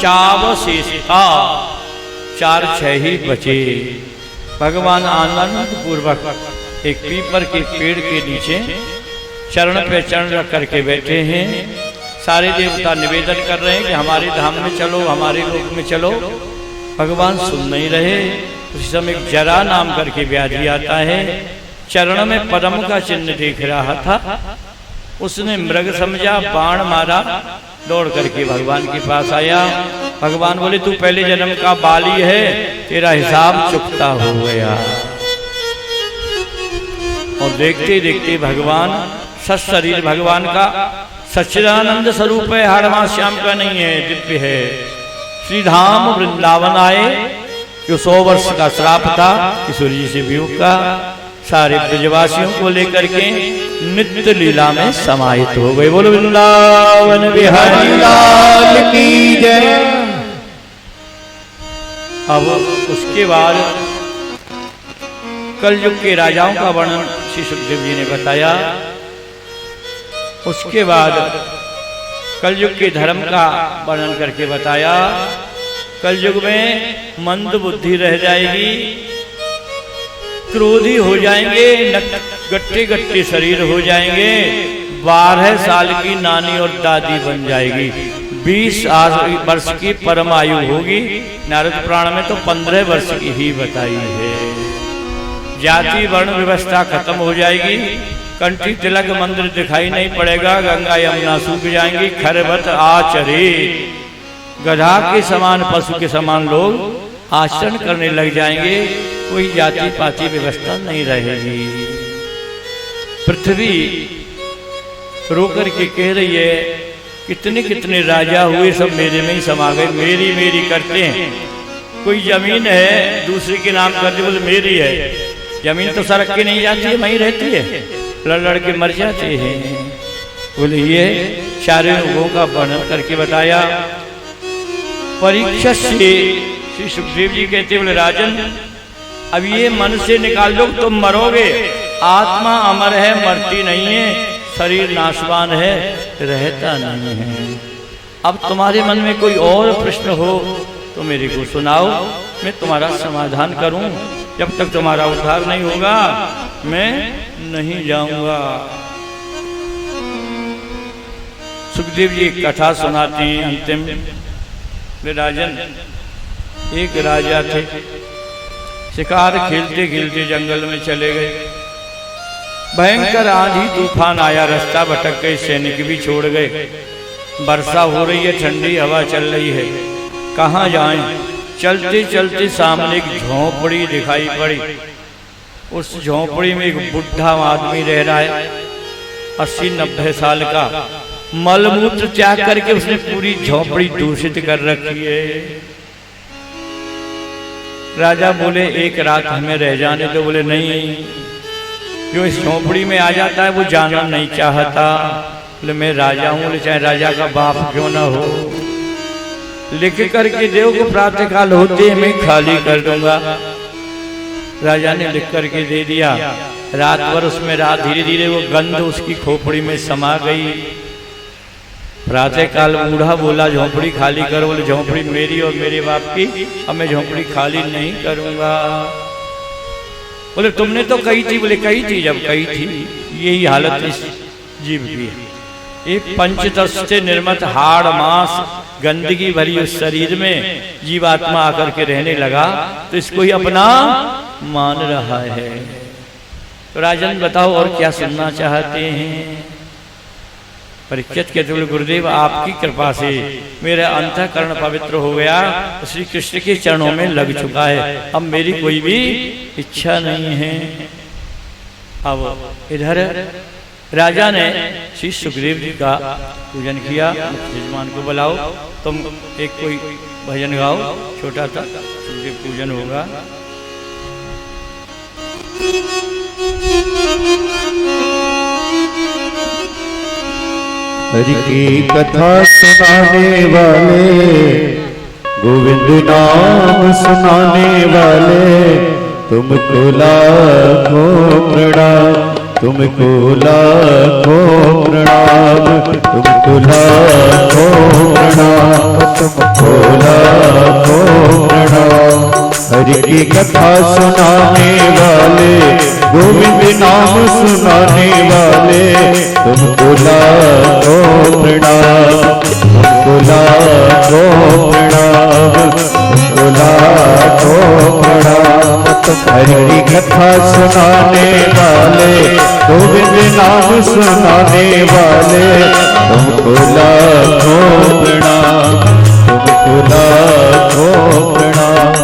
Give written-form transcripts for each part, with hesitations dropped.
पंचावशेषता, 4-6 ही बचे। भगवान आनंद पूर्वक एक पीपर के पेड़ के नीचे चरण पे चरण रख करके बैठे हैं। सारे देवता निवेदन कर रहे हैं कि हमारे धाम में चलो, हमारे लोक में चलो। भगवान सुन नहीं रहे। उस समय जरा नाम करके व्याधि आता है, चरण में पद्म का चिन्ह देख रहा था। उसने मृग समझा, बाण मारा, दौड़ करके भगवान के पास आया। भगवान बोले तू पहले जन्म का बाली है, तेरा हिसाब चुकता हो गया। और देखते देखते भगवान सशरीर, भगवान का सच्चिदानंद स्वरूप है, हरवा श्याम का नहीं है, दिव्य है। श्रीधाम वृंदावन आए, जो 100 वर्ष का श्राप था किशोर जी से वियोग का, सारे ब्रजवासियों को लेकर के नित्य लीला में समाहित हो गए। बोलो वृंदावन बिहारी लाल की जय। अब उसके बाद कलयुग के राजाओं का वर्णन श्री सुखदेव जी ने बताया। उसके बाद कलयुग के धर्म का वर्णन करके बताया। कलयुग में मंद बुद्धि रह जाएगी, क्रोधी हो जाएंगे, गट्टे गट्टे शरीर हो जाएंगे, 12 साल की नानी और दादी बन जाएगी, 20 वर्ष की परम आयु होगी। नारद पुराण में तो 15 वर्ष की ही बताई है। जाति वर्ण व्यवस्था खत्म हो जाएगी, कंठी तिलक मंदिर दिखाई नहीं पड़ेगा, गंगा यमुना सूख जाएंगी, खरबत आचरे, गधा के समान पशु के समान लोग आचरण करने लग जाएंगे, कोई जाति पाति व्यवस्था नहीं रहेगी। पृथ्वी रोकर के कह रही है कितने कितने राजा हुए, सब मेरे में ही समा गए, मेरी मेरी करते हैं। कोई जमीन है दूसरे के नाम करते बोले मेरी है, जमीन तो सड़क के नहीं जाती है, वहीं रहती है, लड़ लड़ के मर जाते हैं। बोले ये सारे लोगों का वर्णन करके बताया। परीक्षा से श्री सुखदेव जी कहते बोले राजन अब ये मन से निकाल दो, तुम मरोगे, आत्मा अमर है, मरती नहीं है, शरीर नाशवान है, रहता नहीं है। अब तुम्हारे मन में कोई और प्रश्न हो तो मेरे को सुनाओ, मैं तुम्हारा समाधान करूं। जब तक तुम्हारा उद्धार नहीं होगा मैं नहीं जाऊंगा। सुखदेव जी एक कथा सुनाते हैं अंतिम। राजन एक राजा थे, शिकार खेलते खेलते जंगल में चले गए, भयंकर आंधी तूफान आया, रास्ता भटक गए, सैनिक भी छोड़ गए, वर्षा हो रही है, ठंडी हवा चल रही है, कहाँ जाएं? चलते चलते सामने एक झोंपड़ी दिखाई पड़ी। उस झोंपड़ी में एक बुढ़ा आदमी रह रहा है, 80-90 साल का, मलमूत्र त्याग करके उसने पूरी झोंपड़ी दूषित कर रखी है। राजा बोले एक रात हमें रह जाने दो। बोले नहीं, जो इस झोंपड़ी में आ जाता है वो जाना नहीं चाहता। बोले मैं राजा हूँ, बोले चाहे राजा का बाप क्यों ना हो, लिख करके देव को प्रातः काल होते मैं खाली कर दूंगा। राजा ने लिख करके दे दिया। रात भर उसमें रात धीरे धीरे वो गंध उसकी खोपड़ी में समा गई। प्रातः काल बूढ़ा बोला झोंपड़ी खाली करो। बोले झोंपड़ी मेरी और मेरे बाप की, अब मैं झोंपड़ी खाली नहीं करूंगा। बोले तुमने तो कही थी। बोले कही थी, जब कही थी यही हालत इस जीव की है। एक पंचतत्व से निर्मित हाड़ मांस गंदगी भरी उस शरीर में जीवात्मा आकर के रहने लगा तो इसको ही अपना मान रहा है। तो राजन बताओ और क्या सुनना चाहते हैं? परीक्षित कहते बोले गुरुदेव आपकी कृपा से मेरा अंतःकरण पवित्र हो गया, श्री कृष्ण के चरणों में लग चुका है, अब मेरी कोई भी इच्छा नहीं है। अब इधर राजा ने श्री सुखदेव जी का पूजन किया। यजमान को बुलाओ, तुम एक कोई भजन गाओ छोटा सा, सुखदेव पूजन होगा। हरि की कथा सुनाने वाले, गोविंद नाम सुनाने वाले, तुमको लाखों प्रणाम। तुमको लाखों प्रणाम, तुमको लाखों प्रणाम, तुमको लाखों प्रणाम। हरि की कथा सुनाने वाले, गोविंद नाम सुनाने वाले, तुमको लाखों प्रणाम, तुमको लाखों प्रणाम, तुमको लाखों प्रणाम। हरि की कथा सुनाने वाले, गोविंद नाम सुनाने वाले, तुमको लाखों प्रणाम, तुमको लाखों प्रणाम।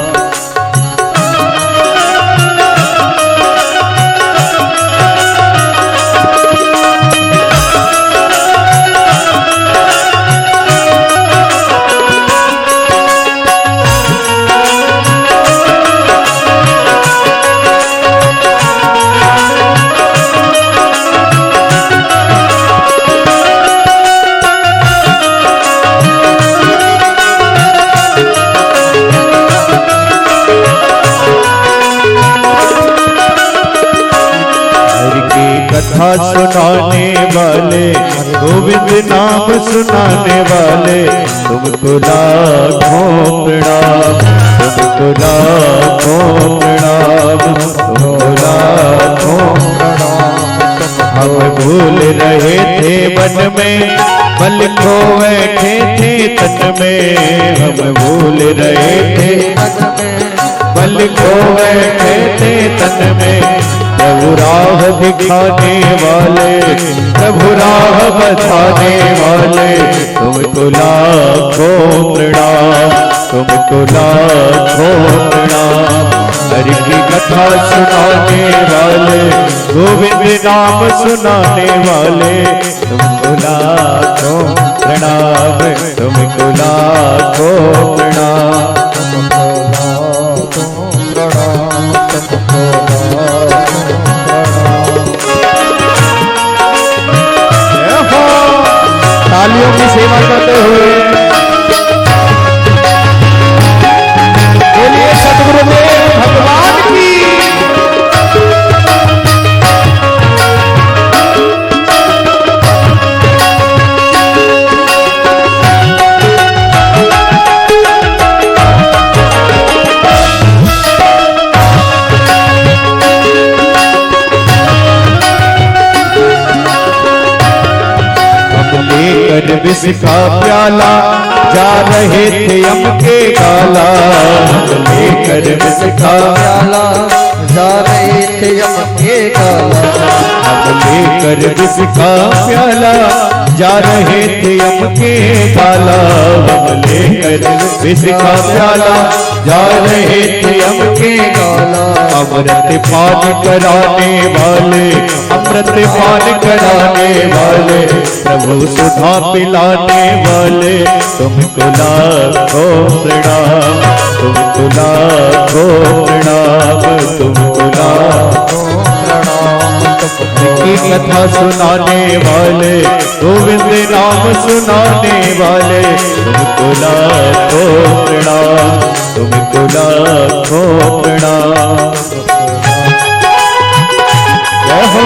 कथा सुनाने वाले, गोविंद नाम सुनाने वाले, तुमको लाखों प्रणाम, तुमको लाखों प्रणाम, तुमको लाखों प्रणाम। हम भूल रहे थे मन में, बल खो बैठे थे तन में, हम भूल रहे थे बल खो बैठे थे तन में। प्रभु राह दिखाने वाले, प्रभु राह बताने वाले, तुमको लाखों प्रणाम, तुमको लाखों प्रणाम। हरि की कथा सुनाने वाले, गोविंद नाम सुनाने वाले, तुमको लाखों प्रणाम, तुमको लाखों प्रणाम, तुमको लाखों प्रणाम, तुमको तालियों की सेवा करते हुए बोलिए सतगुरुदेव भगवान की। लेकर विष का प्याला जा रहे थे यम के काला, लेकर विष का प्याला जा रहे थे यम के काला। हम लेकर विष का प्याला जा रहे थे यम के काला, हम लेकर विष का प्याला जा रहे थे यम के काला। अमृत पान कराने वाले, अमृत पान कराने वाले, प्रभु सुधा पिलाने वाले, तुमको लाखों प्रणाम, तुमको लाखों प्रणाम, तुमको लाखों प्रणाम। की कथा सुनाने वाले, गोविंद नाम सुनाने वाले, तुमको लाखों प्रणाम, तुमको लाखों प्रणाम। जय हो।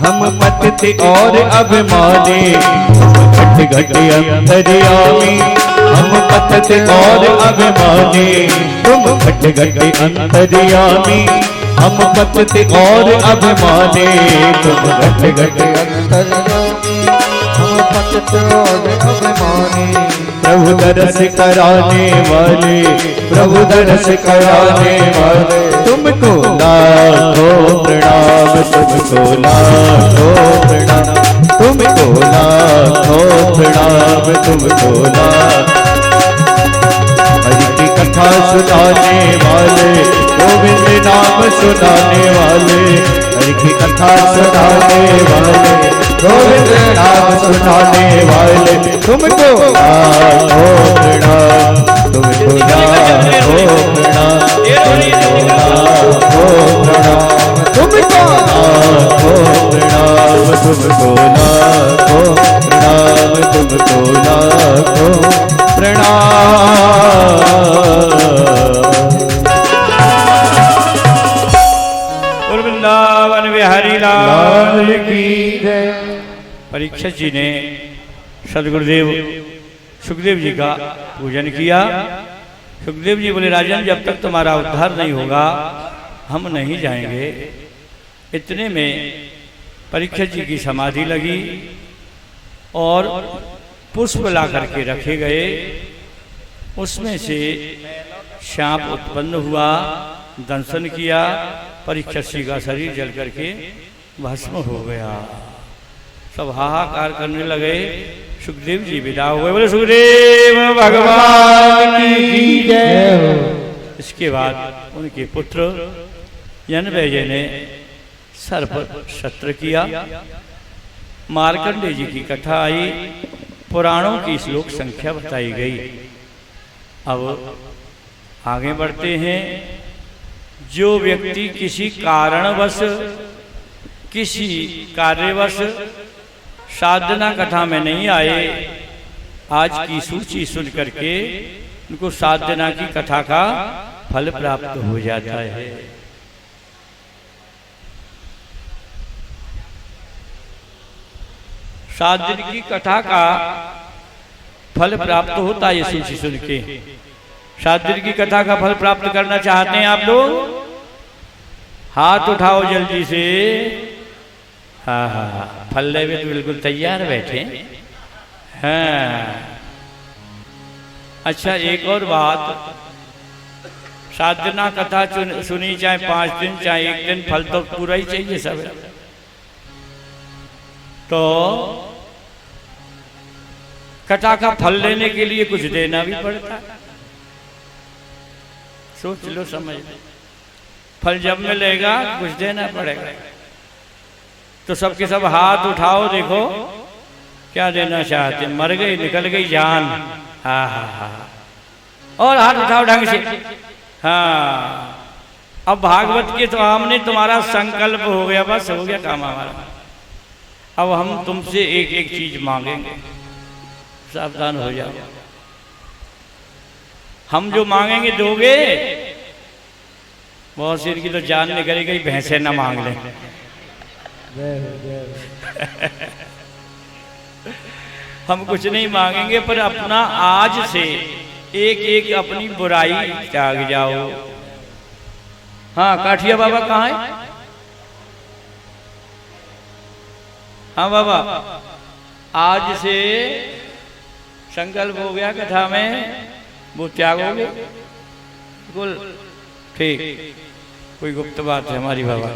हम मत थे और अभिमानी, घट घट अंतर्यामी। हम मत थे और अभिमानी, तुम घट घट अंतर्यामी। हम मत थे और अभिमानी, तुम घट घट अंतर्यामी। हम मत थे और अभिमानी। प्रभु दरस कराने वाले, प्रभु दरस कराने वाले, तुमको लाखों प्रणाम, तुमको लाखों प्रणाम, तुमको लाखों प्रणाम, तुमको लाखों। हरि की कथा सुनाने वाले, गोविंद नाम सुनाने वाले, हरि की कथा सुनाने वाले, गोविंद नाम सुनाने वाले, तुमको लाखों प्रणाम, तुमको लाखों प्रणाम, तुमको लाखों प्रणाम, तुमको लाखों प्रणाम, तुमको लाखों प्रणाम, तुमको लाखों प्रणाम। वृंदावन बिहारी लाल की जय। परीक्षित जी ने सदगुरुदेव सुखदेव जी का पूजन किया। सुखदेव जी बोले, राजन जब तक तुम्हारा उद्धार नहीं होगा हम नहीं जाएंगे। इतने में परीक्षित जी की समाधि लगी और पुष्प ला करके रखे गए। उसमें से सांप उत्पन्न हुआ, दंशन किया, परीक्षित जी का शरीर जल करके भस्म हो गया। सब हाहाकार करने लगे। सुखदेव जी विदा हुए। बोले सुखदेव भगवान की जय। इसके बाद उनके पुत्र जनमेजय ने सर पर शस्त्र किया। मार्कंडेय जी की कथा आई, पुराणों की श्लोक संख्या बताई गई। अब आगे बढ़ते हैं। जो व्यक्ति किसी कारणवश, किसी कार्यवश साधना कथा में नहीं आए, आज की सूची सुन करके उनको साधना की कथा का फल प्राप्त हो जाता है। साधना की कथा का फल प्राप्त होता है सूची सुन के। साधना की कथा का फल प्राप्त करना चाहते हैं आप लोग? हाथ उठाओ जल्दी से। हाँ हाँ, फल्ले में तो बिल्कुल तैयार बैठे हैं। अच्छा, एक और बात, साधना कथा सुनी चाहे 5 दिन चाहे 1 दिन, फल तो पूरा ही चाहिए सब। तो कथा का फल लेने के लिए कुछ देना भी पड़ता है। सोच लो, समझ लो। फल जब मिलेगा कुछ देना पड़ेगा। तो सबके सब हाथ उठाओ, देखो क्या देना चाहते। मर गई, निकल गई जान। हाँ हाँ हाँ, और हाथ उठाओ ढंग से। हाँ, अब भागवत के तो हमने तुम्हारा संकल्प हो गया, बस हो गया काम हमारा। अब हम तुमसे एक एक चीज मांगेंगे, सावधान हो जाओ। हम जो मांगेंगे दोगे? बहुत सिर की तो जान निकल गई, भैंसे न मांग ले। हम कुछ नहीं मांगेंगे, पर अपना आज से एक एक अपनी बुराई त्याग जाओ। हाँ, काठिया बाबा कहाँ है? हाँ बाबा, आज से संकल्प हो गया कथा में, वो त्यागोगे? बिल्कुल ठीक। कोई गुप्त बात है हमारी बाबा?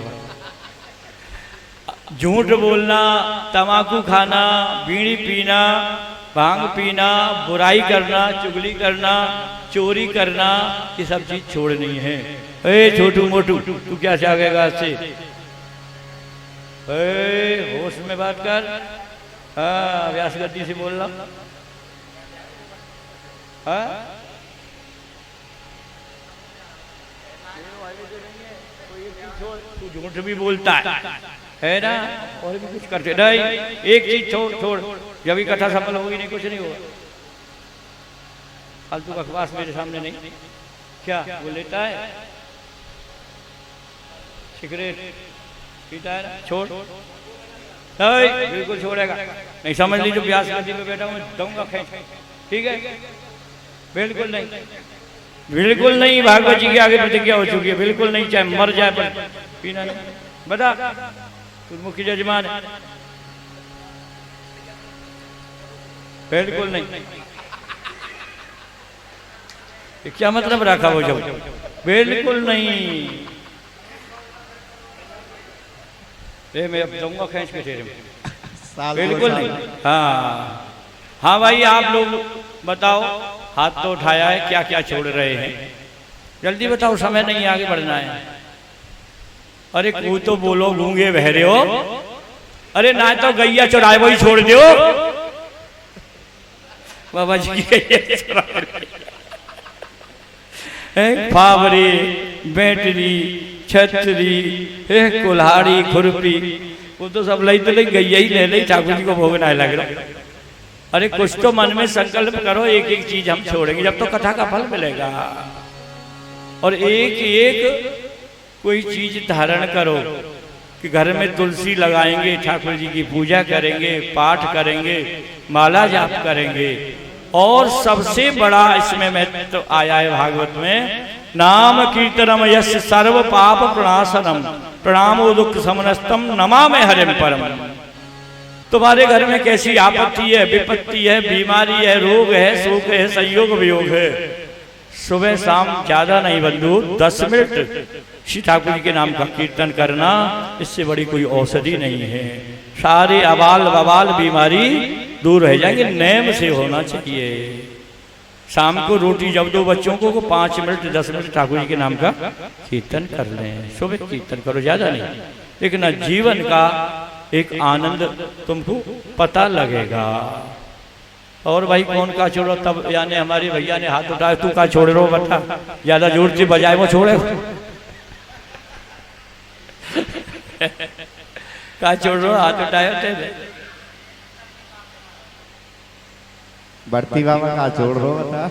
झूठ बोलना, तम्बाकू खाना, बीड़ी पीना, भांग पीना, बुराई करना, चुगली करना, चोरी करना, ये सब चीज छोड़नी है। ए छोटू मोटू, तू क्या चाहेगा इससे? होश में बात कर। हाँ, व्यास गति से बोलना। हाँ, तू झूठ भी बोलता है ना, और भी कुछ करते नहीं। एक चीज छोड़ छोड़, जब भी कथा सफल होगी नहीं, कुछ नहीं होगा। फालतू बकवास मेरे सामने नहीं। क्या वो लेता है? सिगरेट पीता है ना, छोड़। नहीं, बिल्कुल छोड़ेगा नहीं। समझ लीजिए, व्यास गद्दी पे बैठा हूँ, दूंगा खींच। ठीक है, बिल्कुल नहीं, बिल्कुल नहीं। भागवत जी के आगे प्रतिज्ञा हो चुकी है, बिल्कुल नहीं, चाहे मर जाए पर पीना नहीं। बता, तू मुख्य जजमान है। बिल्कुल नहीं। क्या मतलब रखा वो जब? बिल्कुल नहीं। मैं अब दूंगा खींच के तेरे में। बिल्कुल नहीं। हाँ हाँ भाई, आप लोग बताओ, हाथ तो उठाया है, क्या क्या छोड़ रहे हैं? जल्दी बताओ, समय नहीं, आगे बढ़ना है। अरे कू तो बोलो, गूंगे बहरे हो। अरे ना तो गैया चुराए वही छोड़ दो बाबा जी की फावरी, बैटरी, छतरी, कुल्हाड़ी, खुरपी, वो तो सब लई तो लई, गैया ही ले ली, ठाकुर जी को भोगना लग रहा। अरे कुछ तो मन में संकल्प करो, एक एक चीज हम छोड़ेंगे, जब तो कथा का फल मिलेगा। और एक एक कोई चीज धारण करो कि घर में तुलसी लगाएंगे, ठाकुर जी की पूजा करेंगे, पाठ करेंगे, माला जाप करेंगे। और सबसे बड़ा इसमें महत्व तो आया है भागवत में, नाम कीर्तनम यस्य सर्व पाप प्रणाशनम प्रणामो दुख समनस्तम नमामि हरिम परम। तुम्हारे घर में कैसी आपत्ति है, विपत्ति है, बीमारी है, रोग है, शोक है, संयोग वियोग है, सुबह शाम ज्यादा नहीं बंधु 10 मिनट श्री ठाकुर जी के नाम का कीर्तन करना, इससे बड़ी कोई औषधि नहीं है। सारे अबाल बवाल बीमारी दूर रह जाएंगे। नेम से होना चाहिए। शाम को रोटी जब दो बच्चों को 5 मिनट 10 मिनट ठाकुर जी के नाम का कीर्तन कर लें। सुबह कीर्तन करो, ज्यादा नहीं, लेकिन जीवन का एक आनंद तुमको पता लगेगा। और भाई कौन का छोड़ो, तब यानी हमारे भैया ने हाथ उठाया, तू का छोड़ रहो बता, ज्यादा जोर से बजाए वो छोड़े का छोड़ रहो, हाथ उठाए थे बढ़ती बाबा का छोड़ रहो बता,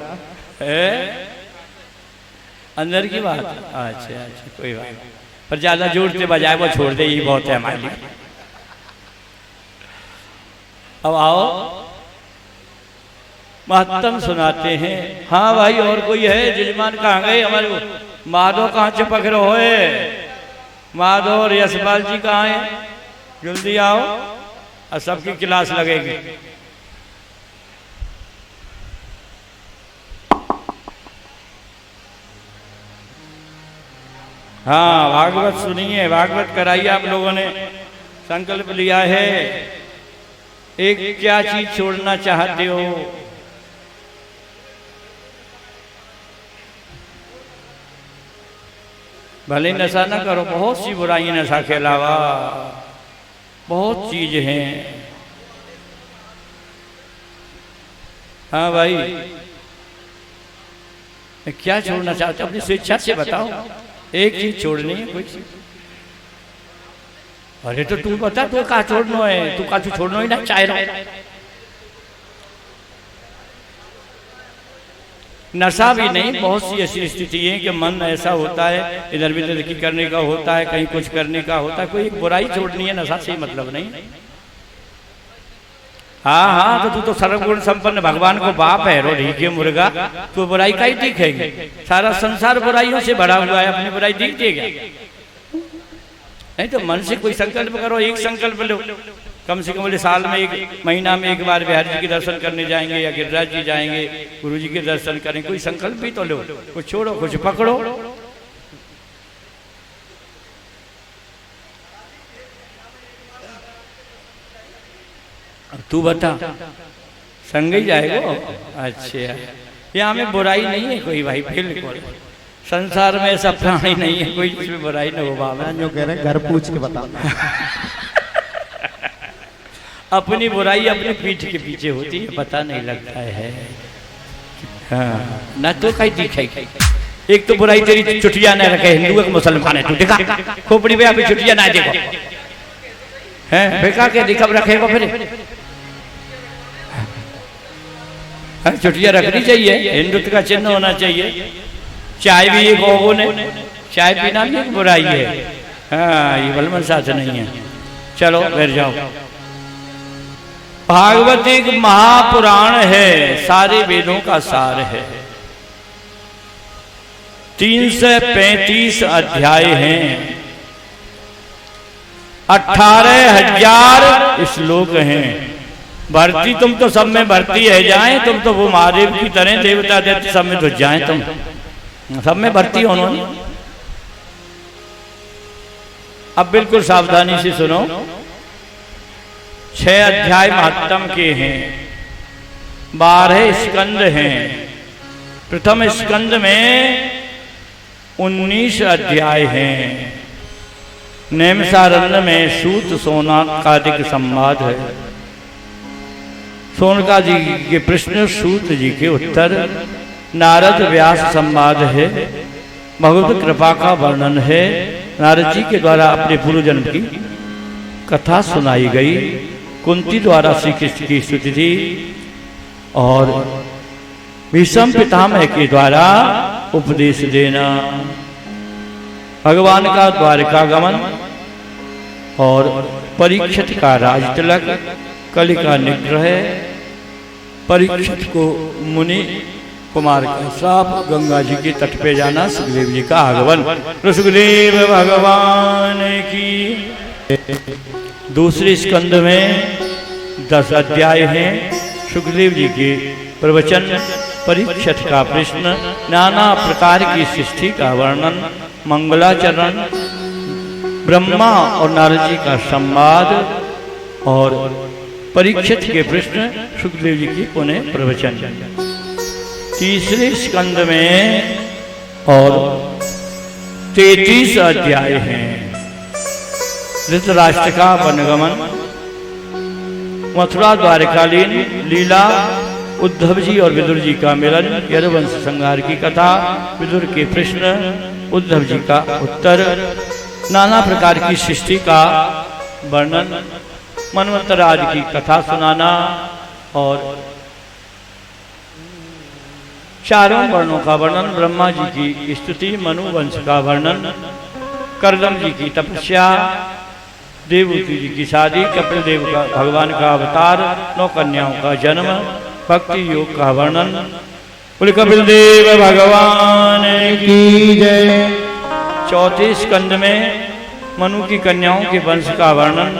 अंदर की बात। अच्छा अच्छा, कोई बात नहीं, पर ज्यादा जोर से बजाए वो छोड़ दे, यही बहुत है हमारे लिए। अब आओ महत्तम सुनाते हैं। हाँ भाई, और कोई है? जजमान कहाँ गए हमारे? माधव कहाँ चिपक रहे हो? माधव और यशपाल जी कहाँ हैं? जल्दी आओ, और सबकी क्लास लगेगी। हाँ, भागवत सुनिए, भागवत कराइए। आप लोगों ने संकल्प लिया है, एक क्या चीज छोड़ना चाहते हो? भले नशा ना करो, बहुत सी बुराई नशा के अलावा बहुत चीज हैं। हाँ भाई, क्या छोड़ना चाहते हो? अपनी स्वेच्छा से बताओ, एक चीज छोड़नी है, कोई चीज। अरे तो तू बता, तू का छोड़ना है? तू का छोड़ना ही ना चाह रहा। नशा भी नहीं, बहुत सी ऐसी स्थिति है कि मन ऐसा होता है, इधर भी लड़की करने का होता है, कहीं कुछ करने का होता है, कोई एक बुराई छोड़नी है, नशा से मतलब नहीं। हाँ हाँ, तो तू तो सर्वगुण संपन्न भगवान को बाप है, रो ढीके मुर्गा, तो बुराई का ही दिखेगी। सारा संसार बुराइयों से भरा हुआ है, अपनी बुराई दिख देगा नहीं? तो मन से कोई संकल्प करो, एक संकल्प लो, कम से कम बोले साल में एक महीना में एक बार बिहार जी के दर्शन करने जाएंगे, या गिरिराज जी जाएंगे, गुरु जी के दर्शन करेंगे। कोई संकल्प भी तो लो, कुछ छोड़ो कुछ पकड़ो। तू बता, संग ही जाएगो? अच्छा, यहाँ में बुराई नहीं है कोई भाई, बिल्कुल संसार में ऐसा प्राणी नहीं है कोई जिसमें बुराई न हो। बाबा जो कह रहे हैं घर पूछ के बता अपनी बुराई अपनी पीठ के पीछे होती है, पता नहीं लगता है। हाँ, ना तो कहीं दिखेगी। एक तो बुराई तेरी चुटिया न रखे, हिंदू है मुसलमान है, तू दिखा खोपड़ी पे अभी चुटिया ना देखो है, बेकार के दिखा रखेगा फिर। चुटिया रखनी चाहिए, हिंदुत्व का चिन्ह होना चाहिए। चाय भी एक लोगों ने, चाय पीना भी एक बुराई है। हाँ, ये बलमन साथ नहीं है। चलो बैठ जाओ। भागवत एक महापुराण है, सारे वेदों का सार है। 335 अध्याय हैं, 18,000 श्लोक हैं। भर्ती तुम तो सब में भर्ती है जाए, तुम तो वो महादेव की तरह देवता दैत्य सब में घुस जाए, तुम सब में भर्ती हो। उन्होंने अब बिल्कुल सावधानी से सुनो। 6 अध्याय महत्तम के हैं, 12 स्कंद हैं, प्रथम स्कंद में 19 अध्याय हैं। नैमिषारण्य में सूत सोनकादिक संवाद है। सोनका जी के प्रश्न, सूत जी के उत्तर, नारद व्यास संवाद है, भगवत कृपा का वर्णन है। नारद जी के द्वारा अपने पूर्व जन्म की कथा सुनाई गई, कुंती द्वारा श्री कृष्ण की स्तुति थी और भीष्म पितामह के द्वारा उपदेश देना, भगवान का द्वारका गमन और परीक्षित का राज तिलक, कलि का निग्रह, परीक्षित को मुनि कुमार का श्राप, गंगा जी के तट पे जाना, सुखदेव जी का आगमन। सुखदेव भगवान की। दूसरे स्कंद में 10 अध्याय हैं। सुखदेव जी के प्रवचन, परीक्षित का प्रश्न, नाना प्रकार की सृष्टि का वर्णन, मंगलाचरण, ब्रह्मा और नारद जी का संवाद और परीक्षित के प्रश्न, सुखदेव जी की पुनः प्रवचन। तीसरे स्कंद में और 33 अध्याय हैं। धृतराष्ट्र का वनगमन, मथुरा द्वारकालीन लीला, उद्धव जी और विदुर जी का मिलन, यदुवंश संहार की कथा, विदुर के प्रश्न, उद्धव जी का उत्तर, नाना प्रकार की सृष्टि का वर्णन, मनवंतर आदि की कथा सुनाना और चारों वर्णों का वर्णन, ब्रह्मा जी की स्तुति, मनु वंश का वर्णन, करदम जी की तपस्या, देवहूति जी की शादी, कपिल देव का भगवान का अवतार, 9 कन्याओं का जन्म, भक्ति योग का वर्णन। बोले कपिल देव भगवान की जय। चौथे स्कंद में मनु की कन्याओं के वंश का वर्णन,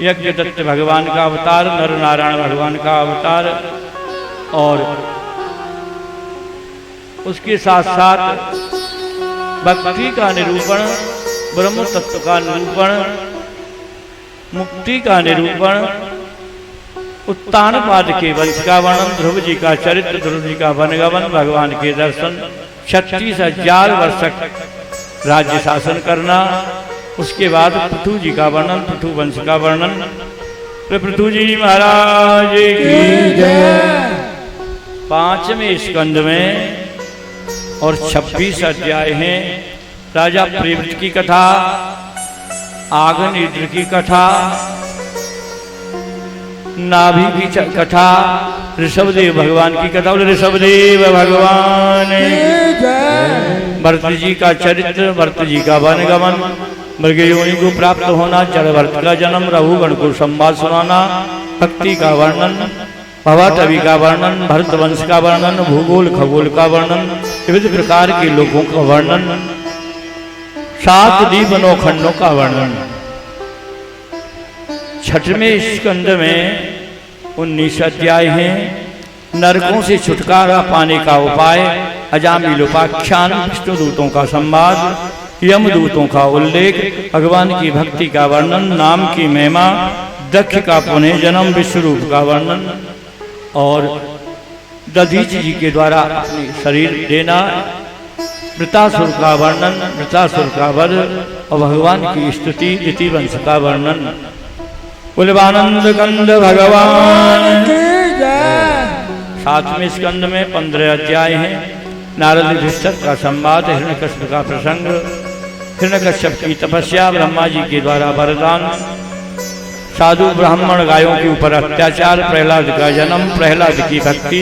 यज्ञदत्त भगवान का अवतार, नर नारायण भगवान का अवतार और उसके साथ साथ भक्ति का निरूपण, ब्रह्म तत्व का निरूपण, मुक्ति का निरूपण, उत्तानपाद के वंश का वर्णन, ध्रुव जी का चरित्र, ध्रुव जी का वनगमन, भगवान के दर्शन, 36,000 वर्ष राज्य शासन करना, उसके बाद पृथु जी का वर्णन, पृथु वंश का वर्णन। पृथु जी महाराज की जय। 5वें स्कंद में और 26 अध्याय हैं। राजा प्रेमृत की कथा, आग्नेय की कथा, नाभि की कथा, ऋषभदेव भगवान की कथा, ऋषभदेव भगवान, भरत जी का चरित्र, भरत जी का वनगमन, मृग योनि को प्राप्त होना, जड़ भरत का जन्म, रघुगण को संवाद सुनाना, भक्ति का वर्णन, भवाटवी का वर्णन, भरत वंश का वर्णन, भूगोल खगोल का वर्णन, विविध प्रकार के लोगों का वर्णन, 7 दीपनों खंडों का वर्णन। 6वें स्कंद में 19 अध्याय हैं। नरकों से छुटकारा पाने का उपाय, अजामिलोपाख्यान, विष्णुदूतों का संवाद, यमदूतों का उल्लेख, भगवान की भक्ति का वर्णन, नाम की महिमा, दक्ष का पुनः जन्म, विश्वरूप का वर्णन और दधीच जी के द्वारा अपनी शरीर देना, वृतासुर का वर्णन, वृतासुर का वध और भगवान की स्तुति, इति वंश का वर्णन। कुलवानंद कंद भगवान की जय। 7वें स्कंद में 15 अध्याय हैं। नारद युधिष्ठिर का संवाद, हिरण्यकश्यप का प्रसंग, हिरण्यकश्यप की तपस्या, ब्रह्मा जी के द्वारा वरदान, साधु ब्राह्मण गायों के ऊपर अत्याचार, प्रहलाद का जन्म, प्रहलाद की भक्ति,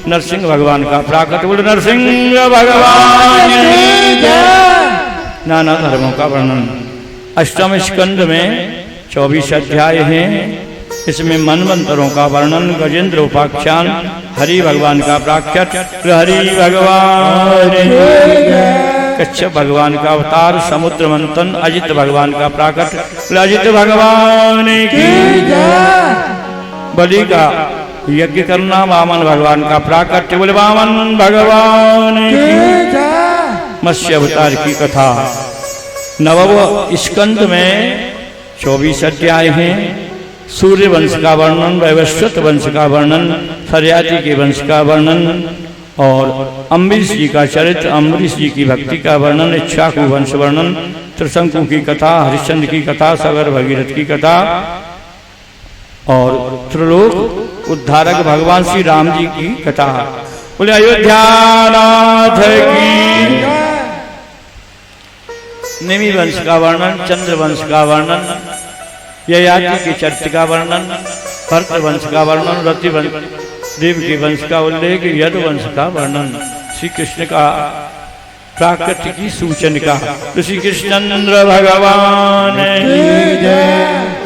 नरसिंह भगवान का प्राकट, बोल नरसिंह भगवान की जय। नाना धर्मों का वर्णन। 8वें स्कंद में 24 अध्याय हैं। इसमें मनवंतरों का वर्णन, गजेंद्र उपाख्यान, हरि भगवान का प्राकट, हरि भगवान, कच्छप भगवान का अवतार, समुद्र मंथन, अजित भगवान का प्राकट, अजित भगवान की जय। बलि का यज्ञ करना, वामन भगवान का प्राकट, बोले वामन भगवान की जय। मत्स्य अवतार की कथा। 9वें स्कंद में 24 अध्याय हैं। सूर्य वंश का वर्णन, वैवस्वत वंश का वर्णन, सरियाती के वंश का वर्णन, और अम्बरीश जी का चरित्र, अम्बरीश जी की भक्ति का वर्णन, इक्ष्वाकु वंश वर्णन, त्रिशंकु की कथा, हरिश्चंद्र की कथा, सागर भगीरथ की कथा और त्रिलोक उद्धारक भगवान श्री राम जी की कथा। बोले अयोध्यानाथ की। निमि वंश का वर्णन, चंद्र वंश का वर्णन, ययाति के चरित्र का वर्णन, भरत वंश का वर्णन, रति देव के वंश का उल्लेख, यदु वंश का वर्णन, श्री कृष्ण का प्राकृति की सूचन का। श्री कृष्णचंद्र भगवान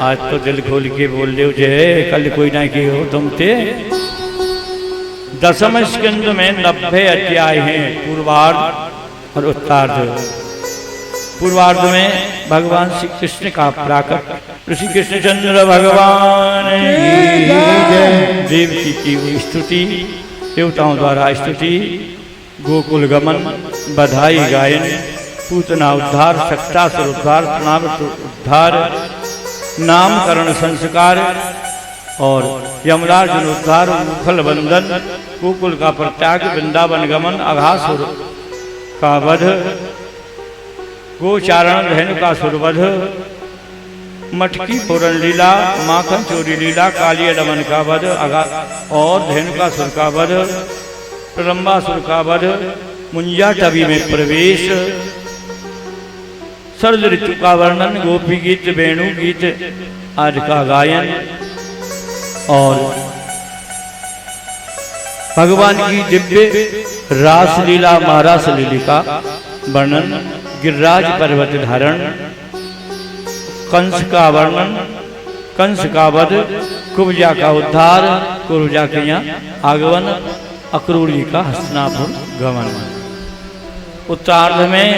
आज तो दिल खोल के बोल दो जय, कल कोई ना की हो तुम थे। दसम स्कंद में 90 अध्याय हैं, पूर्वार्ध और उत्तरार्ध। पूर्वार्ध में भगवान श्री कृष्ण का प्राकट, श्री कृष्णचंद्र भगवान देवकी की स्तुति, देवताओं द्वारा स्तुति, गोकुल गमन, बधाई गायन, पूतना उद्धार, सक्तासुर उद्धार, तृणावृत उद्धार, नामकरण संस्कार और यमराज उद्धार, मुखल बंधन, गोकुल का प्रत्याग, वृंदावन गमन, अघासुर का वध, गोचारण, धेनुका सुरवध, मटकी पूरण लीला, माखन चोरी लीला, कालिया दमन का वध और धेनुका सुर का वध, प्रलंबासुर का वध, मुंजा टवी में प्रवेश, शरद ऋतु का वर्णन, गोपी गीत, वेणु गीत आदि का गायन और भगवान की दिव्य रासलीला, महारास लीला का वर्णन, गिरिराज पर्वत धारण, कंस का वर्णन, कंस का वध, कुब्जा का उद्धार, कुब्जा के यहाँ आगमन, अक्रूर जी का हस्तिनापुर गमन। उत्तरार्ध में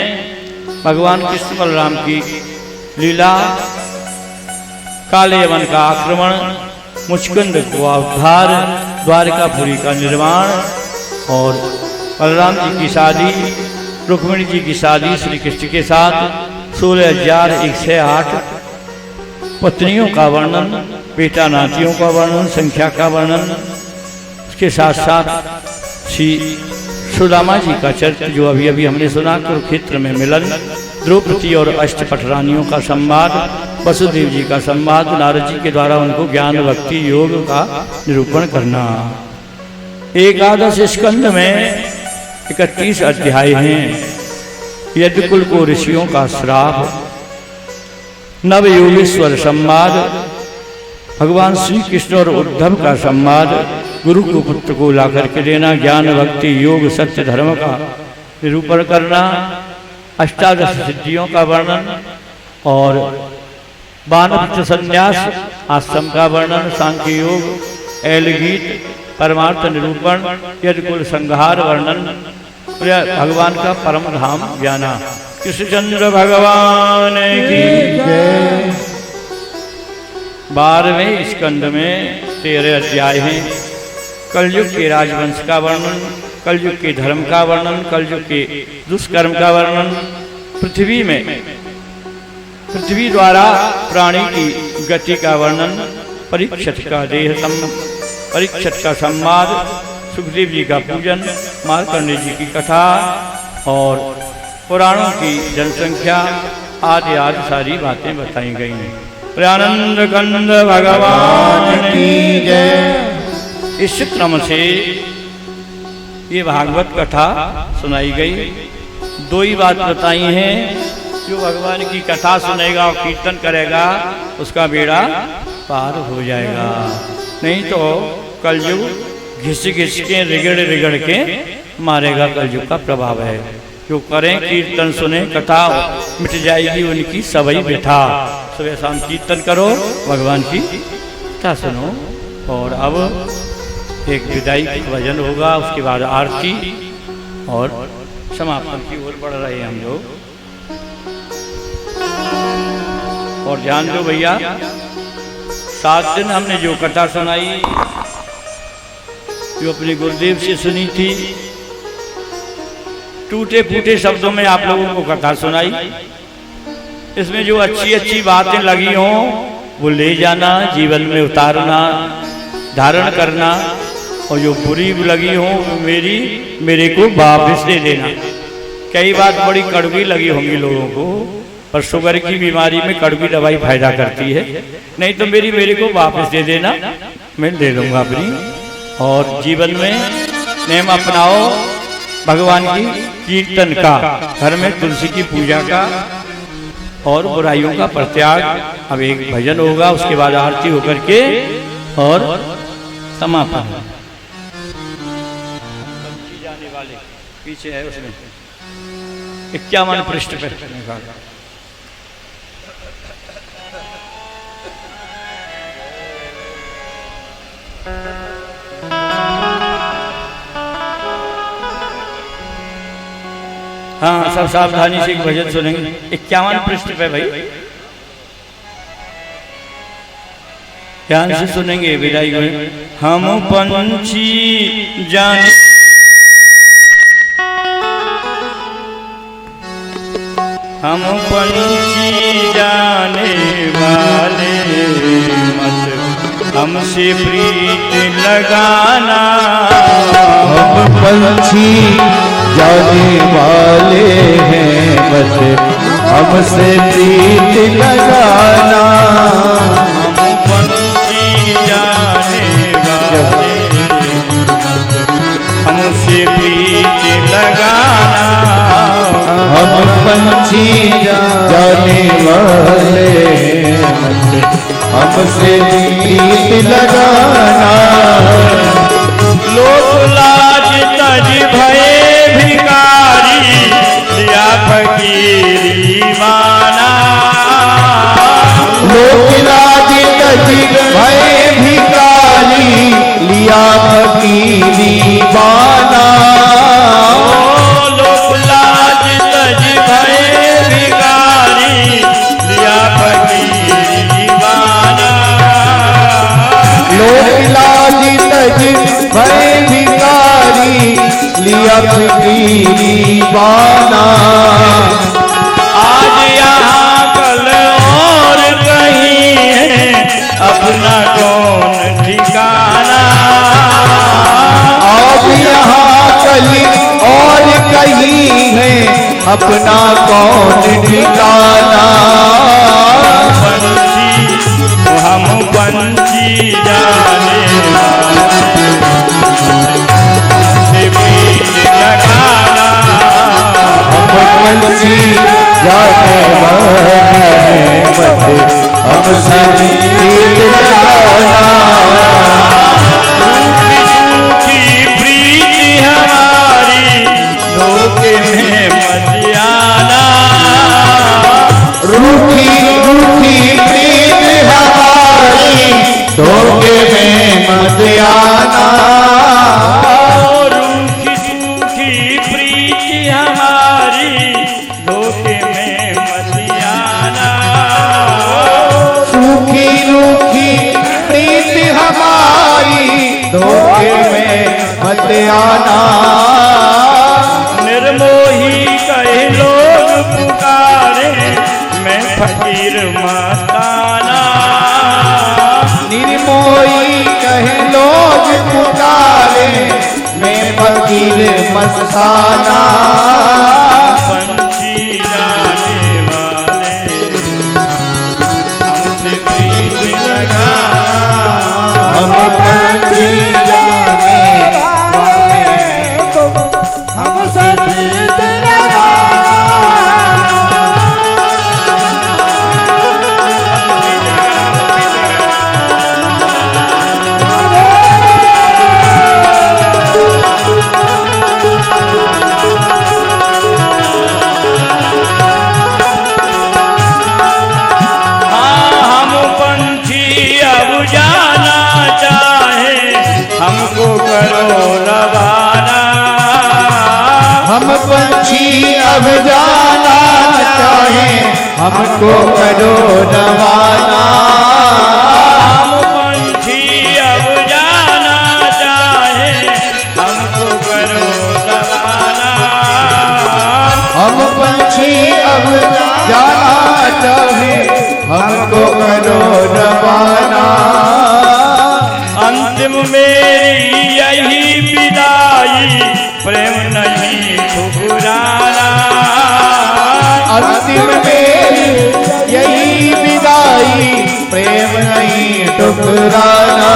भगवान कृष्ण बलराम की लीला, काले यमन का आक्रमण, मुचकुंद का उद्धार, द्वारकापुरी का निर्माण और बलराम जी की शादी, रुक्मिणी जी की शादी श्री कृष्ण के साथ, 16,108 पत्नियों का वर्णन, बेटा नातियों का वर्णन, संख्या का वर्णन, उसके साथ साथ श्री सुदामा जी का चरित्र जो अभी अभी हमने सुना, कुरुक्षेत्र में मिलन, द्रौपदी और अष्टपट रानियों का संवाद, वसुदेव जी का संवाद, नारद जी के द्वारा उनको ज्ञान भक्ति योग का निरूपण करना। एकादश स्कंद में 31 अध्याय हैं। यज्ञकुल को ऋषियों का श्राप, नवयोगेश्वर संवाद, भगवान श्री कृष्ण और उद्धव का संवाद, गुरु को पुत्र को ला करके देना, ज्ञान भक्ति योग सत्य धर्म का निरूपण करना, अष्टादश सिद्धियों का वर्णन और वानप्रस्थ संन्यास आश्रम का वर्णन, सांख्य योग, एलगीत, परमार्थ निरूपण, यज्ञकुल संहार वर्णन, भगवान का परम धाम ज्ञाना। कृष्णचंद्र भगवान की जय। 12वें स्कंद में 13 अध्याय हैं। कलयुग के राजवंश का वर्णन, कलयुग के धर्म का वर्णन, कलयुग के दुष्कर्म का वर्णन, पृथ्वी द्वारा प्राणी की गति का वर्णन, परीक्षित का परीक्षित का संवाद, सुखदेव जी का पूजन, मार्कंडेय जी की कथा और पुराणों की जनसंख्या आदि आदि सारी बातें बताई गई हैं। आनंद कंद भगवान की जय। इस क्रम से ये भागवत कथा सुनाई गई। दो ही बात बताई हैं, जो भगवान की कथा सुनेगा और कीर्तन करेगा उसका बेड़ा पार हो जाएगा, नहीं तो कलयुग घिस घिस के रिगड़ के मारेगा। कलयुग का प्रभाव है। जो करें कीर्तन सुने कथा मिट जाएगी उनकी सबई व्यथा। सुबह शाम कीर्तन करो, भगवान की कथा सुनो। और अब एक विदाई भजन होगा, उसके बाद आरती और समापन की ओर बढ़ रहे हैं हम लोग। और ध्यान दो भैया, 7 दिन हमने जो कथा सुनाई, जो अपने गुरुदेव से सुनी थी, टूटे फूटे शब्दों में आप लोगों को कथा सुनाई। इसमें जो अच्छी अच्छी बातें लगी हों वो ले जाना, जीवन में उतारना, धारण करना और जो बुरी लगी हो मेरे को वापस दे देना। कई बात बड़ी कड़वी लगी होंगी लोगों को, पर शुगर की बीमारी में कड़वी दवाई फायदा करती है। नहीं तो मेरे को वापस दे देना, मैं दे दूंगा अपनी। और जीवन में नेम अपनाओ भगवान की कीर्तन का, घर में तुलसी की पूजा का और बुराइयों का परित्याग। अब एक भजन होगा, उसके बाद आरती होकर के और समापन। जाने वाले पीछे है, उसमें 51 पृष्ठ पे निकाला। हाँ, सब सावधानी से एक भजन सुनेंगे। 51 पृष्ठ पे भाई ध्यान से सुनेंगे। विदाई में हम पंछी जाने हम पंछी जाने वाले मत हमसे प्रीत लगाना। हम पंछी जाने वाले हैं बस हमसे प्रीत लगाना। हम पंछी जाने वाले हमसे प्रीत लगाना। हम पंछी जाने वाले हैं बस हमसे प्रीत लगाना। लोक लाज तज भये भिकारी लिया फकीरी माना। लोक लाज तज भये भिकारी लिया फकीरी माना। लोक लाज तज भये भिकारी लिया फकीरी माना। लोक लाज तज भये भिकारी लिया फकीरी बाना। आज यहाँ कल और कहीं है अपना कौन ठिकाना। आज यहाँ कल और कहीं है अपना कौन ठिकाना। हम पंछी जाने से प्रीत लगाना। हम पंछी जाने वाले हैं बस हमसे प्रीत लगाना। रूठी प्रीति हमारी धोखे में मत आना। रूठी रूठी प्रीत हमारी धोखे में मत आना। रूठी सूखी प्रीति हमारी धोखे में मत आना। सूखी रूखी प्रीत हमारी धोखे में मत आना। निर्मोही कहे लोग पुकारे मैं फकीर मस्ताना। निर्मोही कहे लोग पुकारे मैं फकीर मस्ताना। पंछी जाने वाले हमसे प्रीत लगाना। हम पंछी जाने वाले हमसे प्रीत लगाना। हमको करो रवाना। हम पंछी अब जाना चाहे हमको करो रवाना। हम पंछी अब जाना चाहे हमको करो रवाना। हम पंछी अब जाना चाहे हमको करो रवाना। अंतिम मेरी यही शुक्राना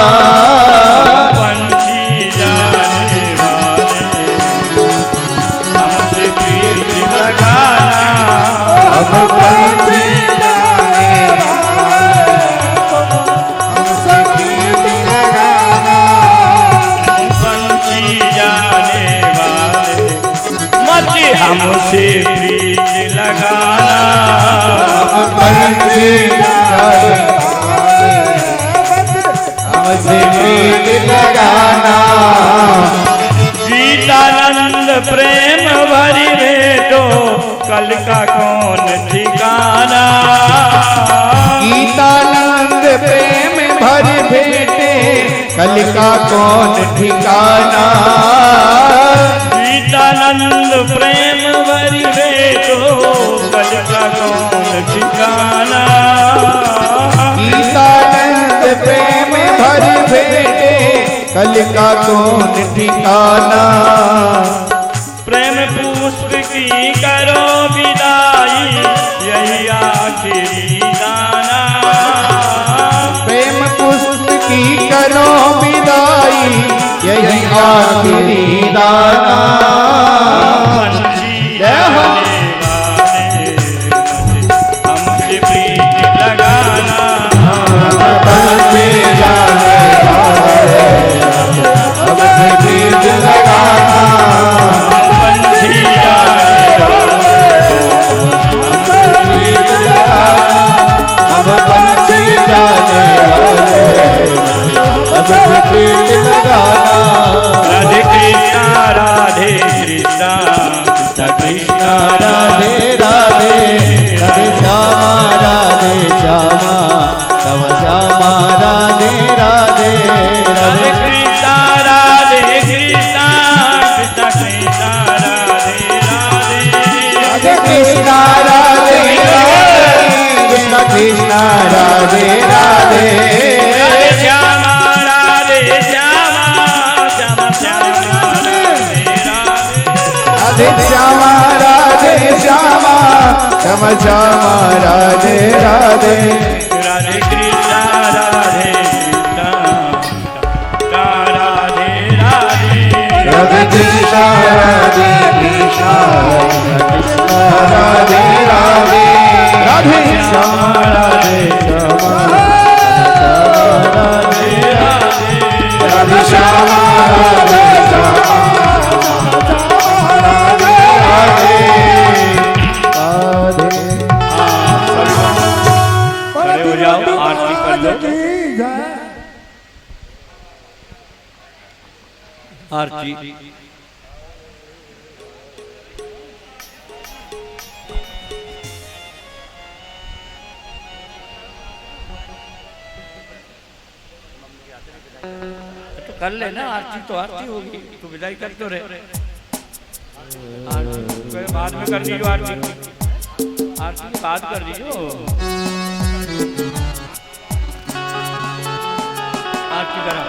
पंछी जाने वाले हमसे प्रीत लगाना अब पंछी जाने हमसे प्रीत लगाना पंछी जाने वाले मत हमसे प्रीत लगाना पंछी जाने हमसे प्रीत लगाना गीतानंद प्रेम भरी भेटो कल का कौन ठिकाना गीतानंद प्रेम भर भेटे कल का कौन ठिकाना गीतानंद प्रेम भरी भेटो कल का कौन ठिकाना गीतानंद प्रेम भर भेटे कल का कौन ठिकाना प्रेम पुष्प की करो विदाई यही आखिरी दाना प्रेम पुष्प की करो विदाई यही आखिरी दाना पंछी जाने वाले हमसे प्रीत लगाना पंछी जाने वाले हमसे प्रीत लगाना पंछी जाने वाले अब पंछी जाने वाले अब प्रीत लगाना राधे कृष्णा राधे कृष्णा कृष्णा कृष्णा राधे राधे राधे श्यामा तव श्यामा राधे राधे राधे राधे कृष्णा राधे कृष्णा कृष्णा कृष्णा राधे राधे राधे कृष्णा राधे राधे कृष्ण कृष्ण राधे राधे राधे श्यामा राधे श्यामा श्यामा श्यामा राधे राधे राधे श्यामा राधे श्यामा श्याम श्यामा राधे राधे राधे कृष्णा राधे कृष्णा राधे राधे राधे कृष्ण राधे कृष्ण कृष्ण राधे राधे राधे श्यामा राधे श्यामा राधे राधे राधे श्यामा राधे श्यामा राधे राधे राधे खड़े हो जाओ आरती कर दो आरती तो कर लेना आरती तो आरती होगी तो विदाई कर तो रहे आरती बाद में कर दीजिए आरती आरती की बात कर दीजिए आरती करा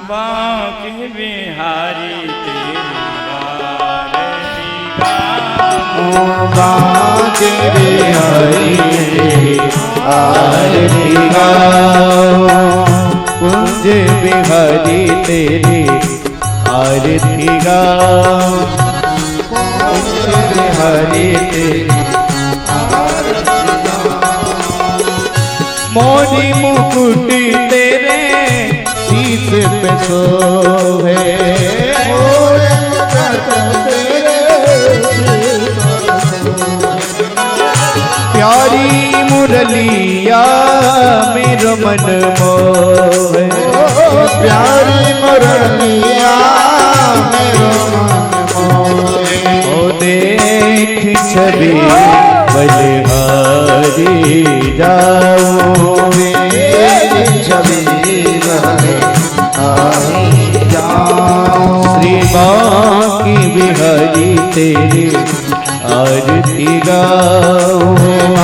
बांके बिहारी तेरी आरती गाऊं बांके बिहारी आरती गाओ कुंज बिहारी तेरी आरती गाओ कुंज बिहारी तेरी मोरी मुकुट तेरे शीश पे सोहे मोरे मुकुट तेरे प्यारी मुरलिया मेरो मन मोहे प्यारी मुरलिया मेरो मन मोहे ओ देख छवि बलिहारी जाऊं छवि बलिहारी जाऊं श्री बांकी बिहारी तेरी आरती गाऊं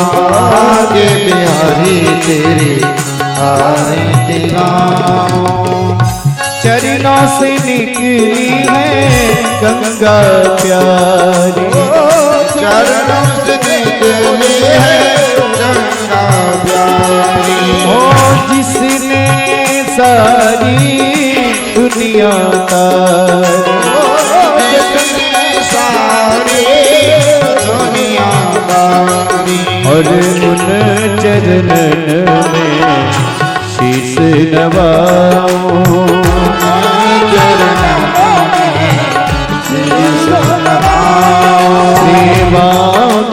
आगे बिहारी तेरी आरती गाऊं चरणों से निकली है गंगा प्यारी चरणों से निकली है गंगा प्यारी। ओ जिसने सारी दुनिया तारी, सारी दुनिया तारी, और उन चरणन में शीश नवाऊं, सेवा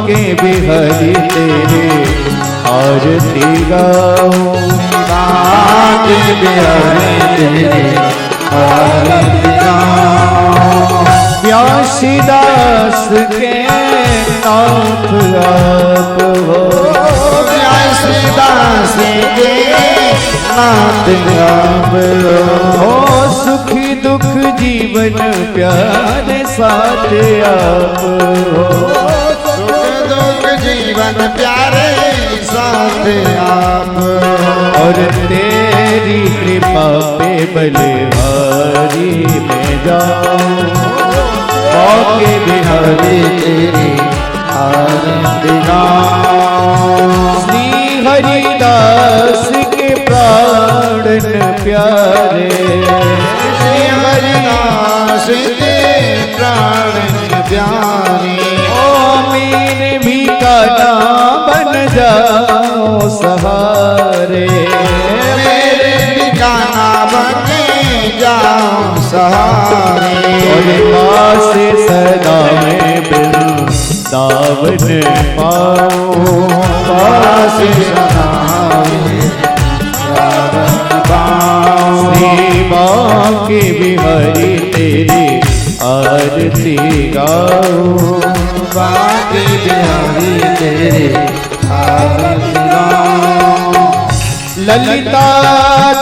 के बिहारी तेरे आरती गाऊं, के बिहारी तेरे आरती गाऊं। व्यासदास के नाथ आप हो, व्यासदास के नाथ आप हो, सुखी दुख जीवन प्यारे साथ आप हो, सुख दुख जीवन प्यारे साथ आप। और तेरी कृपा पे बलिहारी में जाऊं, के बिहारी तेरी आरती गाऊं। श्री हरिदास के प्राणन प्यारे, श्री हरिदास के प्राणन प्यारे। ओ मेरे भी काना बन जाओ सहारे, मेरे ठिकाना बने जाओ सहारे। और पास सदा में वृंदावन पाऊं, पास सदा में पाऊं। सेवा के बिहारी तेरी आरती गाऊं, बाकी बिहारी तेरे आरती गाऊं। ललिता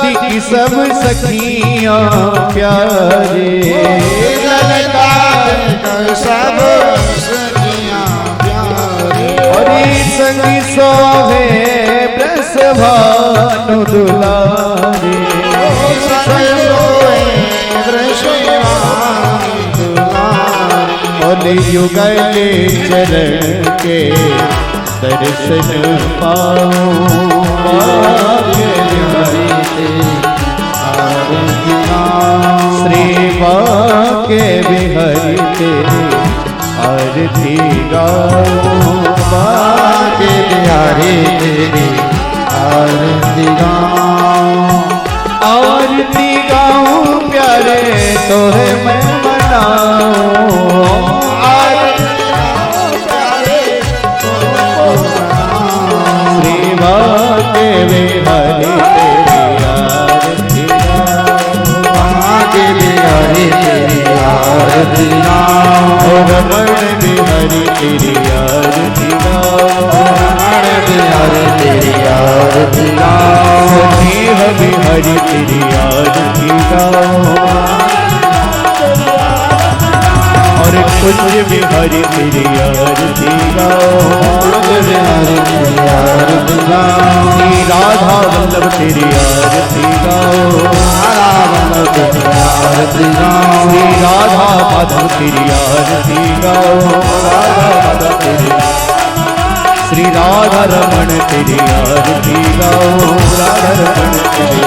की सब सखियां प्यारे, ललिता सब सखियां प्यारे। और संग सोहे ब्रसभानु दुलारे, और युगल चरण के दर्शन पाऊं, श्री के बिहारी तेरी आरती गाऊं, के बिहारी तेरी आरती गाऊं। आरती गाऊं प्यारे तोहे मैं मनाऊं, के बिहारी तेरी आरती गाऊं, रमण बिहारी तेरी आरती गाऊं, रमण बिहारी तेरी आरती गाऊं। स्नेह बिहारी तेरी आरती गाऊं, और कुंज बिहारी तेरी आरती गाऊं, बिहारी तेरी आरती गाऊं। श्री राधा वल्लभ तेरी आरती गाऊं, आरती गाऊं। श्री राधा माधव तेरी आरती गाऊं, राधा माधव तेरी, श्री राधा रमण तेरी आरती गाऊं, राधा रमण तेरी,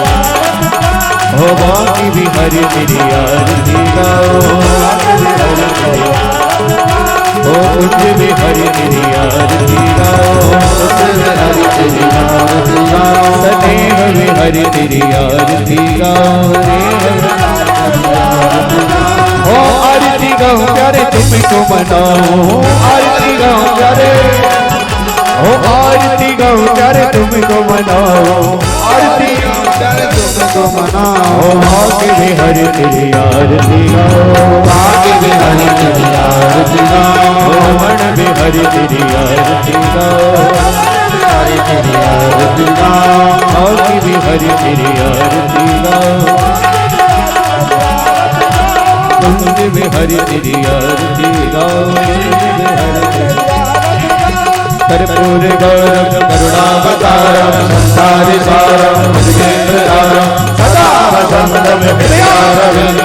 हो बाकी बिहारी तेरी आरती गाऊं, हो कुंज बिहारी तेरी आरती गाऊं, सदैव बिहारी तेरी आरती गाऊं, ओ आरती गाऊं प्यारे तुमको मनाऊं, आरती गाऊं प्यारे, ओ आरती गाऊं प्यारे तुमको मनाऊं, आरती तुमको मनाओ। भाग्य बिहारी तेरी आरती गाऊं, भाग्य बिहारी तेरी आरती गाऊं, रमण बिहारी तेरी आरती गाऊं, तेरी आरती गाऊं, भाग्य बिहारी तेरी आरती गाऊं, कुंज बिहारी तेरी आरती गाऊं, कर्पूर गौरव करुणावतारम संसारि सारम भुजगेन्द्रधारम सदा वसंतम विद्यारविंद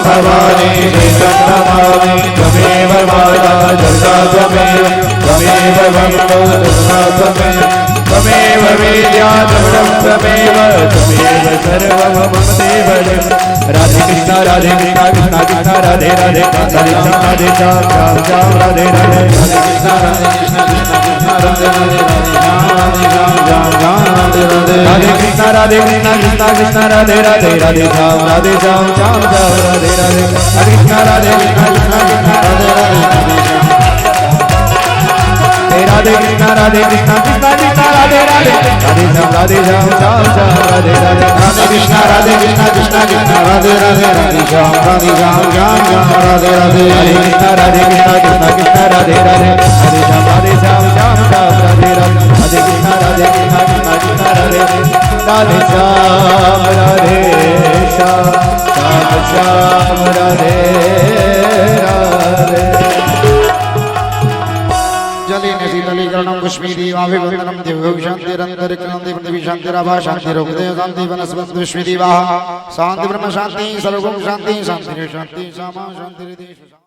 भवानी चैतन्यभावे त्वमेव माता दुर्गा त्वमेव भक्तो दुर्गा त्वमेव वेद्या त्वमेव सर्वं मम देव राधे कृष्ण राधे कृष्ण कृष्ण कृष्ण राधे राधे राधे राधे श्याम श्याम श्याम राधे राधे राधे कृष्ण राधे कृष्ण कृष्ण कृष्ण राधे राधे राधे श्याम राधे श्याम श्याम श्याम राधे राधे राधे कृष्ण राधे कृष्ण कृष्ण कृष्ण राधे राधे राधे श्याम श्याम श्याम राधे राधे राधे कृष्ण राधे कृष्ण कृष्ण कृष्ण राधे राधे राधे श्याम राधे कृष्ण राधे कृष्ण कृष्ण कृष्ण राधे राधे राधे श्याम श्याम श्याम राधे राधे राधे कृष्ण राधे कृष्ण कृष्ण कृष्ण राधे राधे राधे श्याम श्याम श्याम राधे राधे राधे कृष्ण राधे कृष्ण कृष्ण कृष्ण राधे राधे राधे श्याम श्याम श्याम राधे राधे राधे कृष्ण राधे कृष्ण कृष्ण कृष्ण राधे राधे श्याम राधे श्याम श्याम श्याम राधे राधे शीतलीकरणं पुष्पीदीवाभिवन्दनं दिव्यशान्तिरन्तरिक्षणं दिव्यशान्तिराभा शान्तिरुपदय शान्ति वनस्पति विश्वदीवाः शान्ति ब्रह्म शान्ति सर्वं शान्ति शान्ति शान्ति सामा शान्तिर्देश